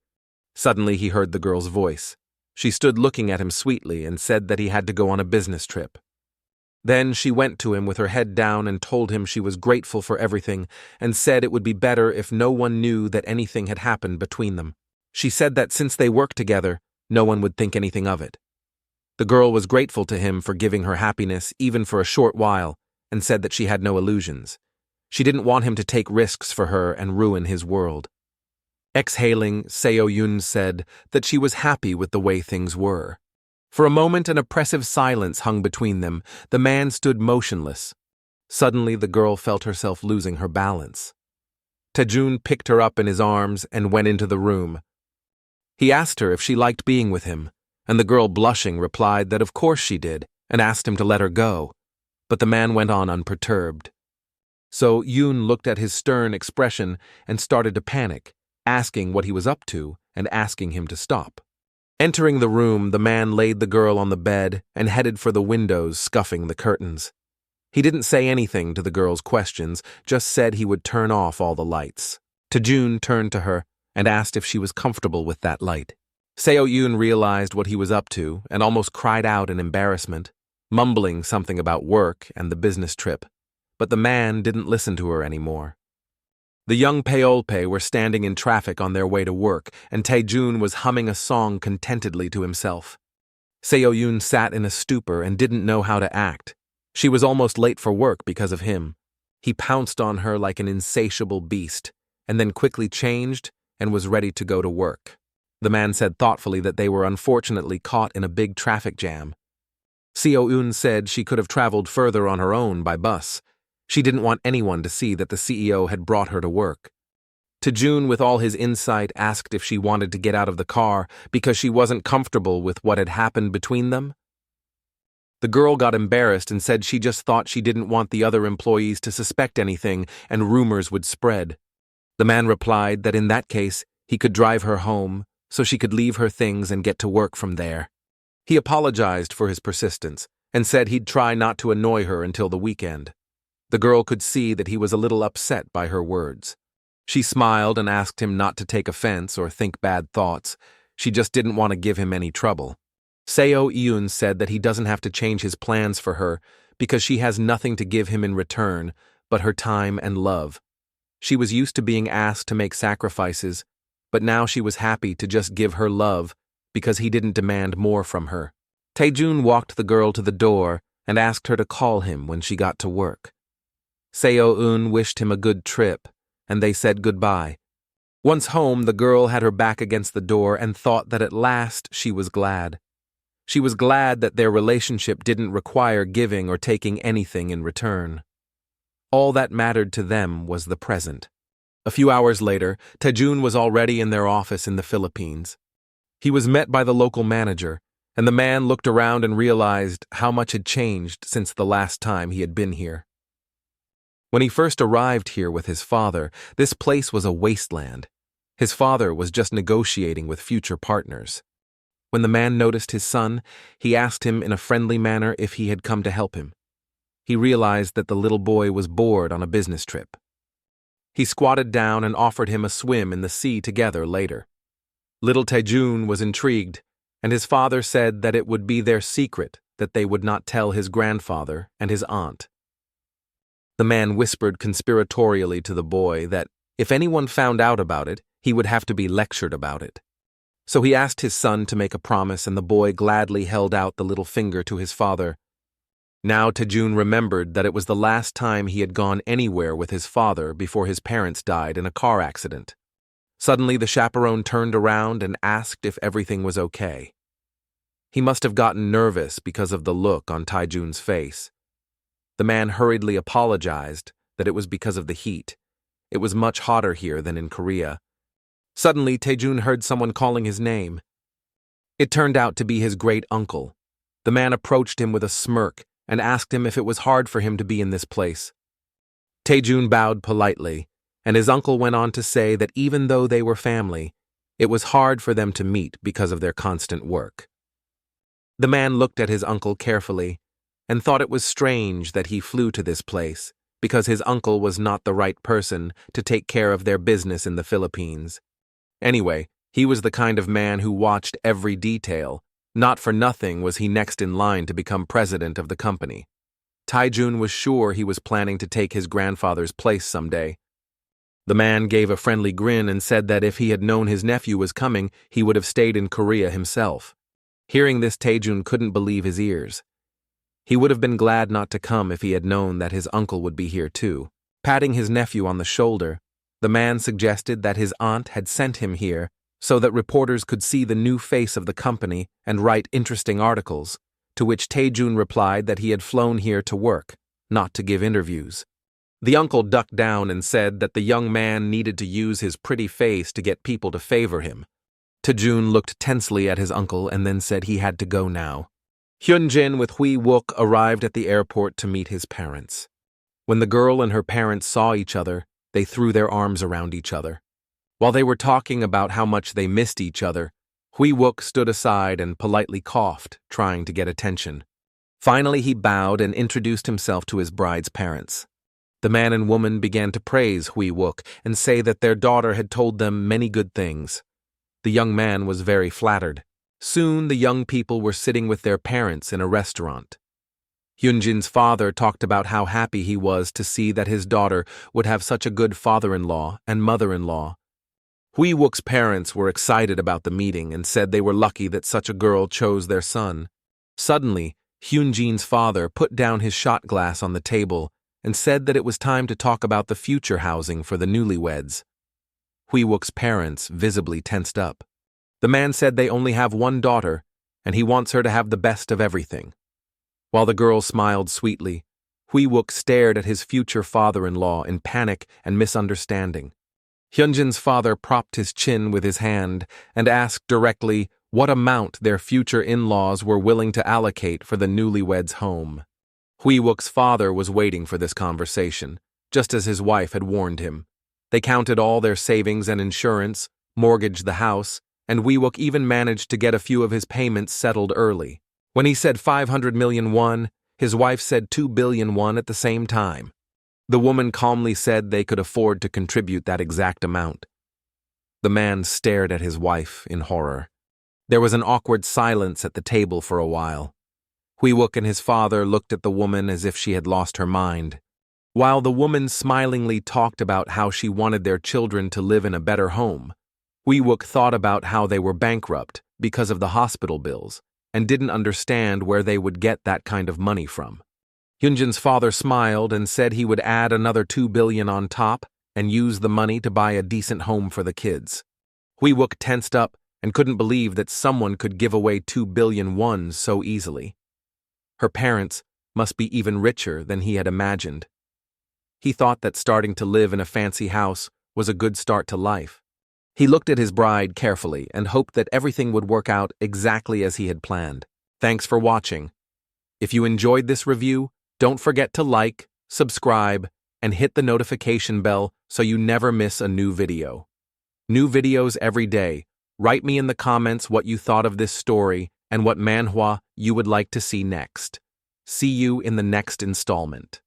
Suddenly he heard the girl's voice. She stood looking at him sweetly and said that he had to go on a business trip. Then she went to him with her head down and told him she was grateful for everything and said it would be better if no one knew that anything had happened between them. She said that since they worked together, no one would think anything of it. The girl was grateful to him for giving her happiness even for a short while and said that she had no illusions. She didn't want him to take risks for her and ruin his world. Exhaling, Seo Eun said that she was happy with the way things were. For a moment, an oppressive silence hung between them. The man stood motionless. Suddenly, the girl felt herself losing her balance. Taejoon picked her up in his arms and went into the room. He asked her if she liked being with him, and the girl, blushing, replied that of course she did, and asked him to let her go. But the man went on unperturbed. So Yoon looked at his stern expression and started to panic, asking what he was up to and asking him to stop. Entering the room, the man laid the girl on the bed and headed for the windows, scuffing the curtains. He didn't say anything to the girl's questions, just said he would turn off all the lights. Taejoon turned to her and asked if she was comfortable with that light. Seo Eun realized what he was up to and almost cried out in embarrassment, mumbling something about work and the business trip. But the man didn't listen to her anymore. The young Peolpe were standing in traffic on their way to work, and Taejoon was humming a song contentedly to himself. Seo Eun sat in a stupor and didn't know how to act. She was almost late for work because of him. He pounced on her like an insatiable beast, and then quickly changed and was ready to go to work. The man said thoughtfully that they were unfortunately caught in a big traffic jam. Seo Eun said she could have traveled further on her own by bus. She didn't want anyone to see that the CEO had brought her to work. Taejoon, with all his insight, asked if she wanted to get out of the car because she wasn't comfortable with what had happened between them. The girl got embarrassed and said she just thought she didn't want the other employees to suspect anything and rumors would spread. The man replied that in that case, he could drive her home so she could leave her things and get to work from there. He apologized for his persistence and said he'd try not to annoy her until the weekend. The girl could see that he was a little upset by her words. She smiled and asked him not to take offense or think bad thoughts. She just didn't want to give him any trouble. Seo Eun said that he doesn't have to change his plans for her because she has nothing to give him in return but her time and love. She was used to being asked to make sacrifices, but now she was happy to just give her love because he didn't demand more from her. Taejoon walked the girl to the door and asked her to call him when she got to work. Seo Eun wished him a good trip, and they said goodbye. Once home, the girl had her back against the door and thought that at last she was glad. She was glad that their relationship didn't require giving or taking anything in return. All that mattered to them was the present. A few hours later, Taejoon was already in their office in the Philippines. He was met by the local manager, and the man looked around and realized how much had changed since the last time he had been here. When he first arrived here with his father, this place was a wasteland. His father was just negotiating with future partners. When the man noticed his son, he asked him in a friendly manner if he had come to help him. He realized that the little boy was bored on a business trip. He squatted down and offered him a swim in the sea together later. Little Taejoon was intrigued, and his father said that it would be their secret that they would not tell his grandfather and his aunt. The man whispered conspiratorially to the boy that if anyone found out about it, he would have to be lectured about it. So he asked his son to make a promise, and the boy gladly held out the little finger to his father. Now Taejoon remembered that it was the last time he had gone anywhere with his father before his parents died in a car accident. Suddenly the chaperone turned around and asked if everything was okay. He must have gotten nervous because of the look on Taejoon's face. The man hurriedly apologized that it was because of the heat. It was much hotter here than in Korea. Suddenly Taejoon heard someone calling his name. It turned out to be his great-uncle. The man approached him with a smirk and asked him if it was hard for him to be in this place. Taejoon bowed politely, and his uncle went on to say that even though they were family, it was hard for them to meet because of their constant work. The man looked at his uncle carefully and thought it was strange that he flew to this place because his uncle was not the right person to take care of their business in the Philippines. Anyway, he was the kind of man who watched every detail. Not for nothing was he next in line to become president of the company. Taejoon was sure he was planning to take his grandfather's place someday. The man gave a friendly grin and said that if he had known his nephew was coming, he would have stayed in Korea himself. Hearing this, Taejoon couldn't believe his ears. He would have been glad not to come if he had known that his uncle would be here too. Patting his nephew on the shoulder, the man suggested that his aunt had sent him here so that reporters could see the new face of the company and write interesting articles, to which Taejoon replied that he had flown here to work, not to give interviews. The uncle ducked down and said that the young man needed to use his pretty face to get people to favor him. Taejoon looked tensely at his uncle and then said he had to go now. Hyunjin with Hui Wook arrived at the airport to meet his parents. When the girl and her parents saw each other, they threw their arms around each other. While they were talking about how much they missed each other, Hui Wook stood aside and politely coughed, trying to get attention. Finally, he bowed and introduced himself to his bride's parents. The man and woman began to praise Hui Wook and say that their daughter had told them many good things. The young man was very flattered. Soon, the young people were sitting with their parents in a restaurant. Hyunjin's father talked about how happy he was to see that his daughter would have such a good father-in-law and mother-in-law. Hui Wook's parents were excited about the meeting and said they were lucky that such a girl chose their son. Suddenly, Hyunjin's father put down his shot glass on the table and said that it was time to talk about the future housing for the newlyweds. Hui Wook's parents visibly tensed up. The man said they only have one daughter, and he wants her to have the best of everything. While the girl smiled sweetly, Hui Wook stared at his future father-in-law in panic and misunderstanding. Hyunjin's father propped his chin with his hand and asked directly what amount their future in-laws were willing to allocate for the newlyweds' home. Hui Wook's father was waiting for this conversation, just as his wife had warned him. They counted all their savings and insurance, mortgaged the house, and Hui Wook even managed to get a few of his payments settled early. When he said 500 million won, his wife said 2 billion won at the same time. The woman calmly said they could afford to contribute that exact amount. The man stared at his wife in horror. There was an awkward silence at the table for a while. Hui Wook and his father looked at the woman as if she had lost her mind. While the woman smilingly talked about how she wanted their children to live in a better home, Hui Wook thought about how they were bankrupt because of the hospital bills and didn't understand where they would get that kind of money from. Hyunjin's father smiled and said he would add another 2 billion on top and use the money to buy a decent home for the kids. Hui Wook tensed up and couldn't believe that someone could give away 2 billion won so easily. Her parents must be even richer than he had imagined. He thought that starting to live in a fancy house was a good start to life. He looked at his bride carefully and hoped that everything would work out exactly as he had planned. Thanks for watching. If you enjoyed this review, don't forget to like, subscribe, and hit the notification bell so you never miss a new video. New videos every day. Write me in the comments what you thought of this story and what manhwa you would like to see next. See you in the next installment.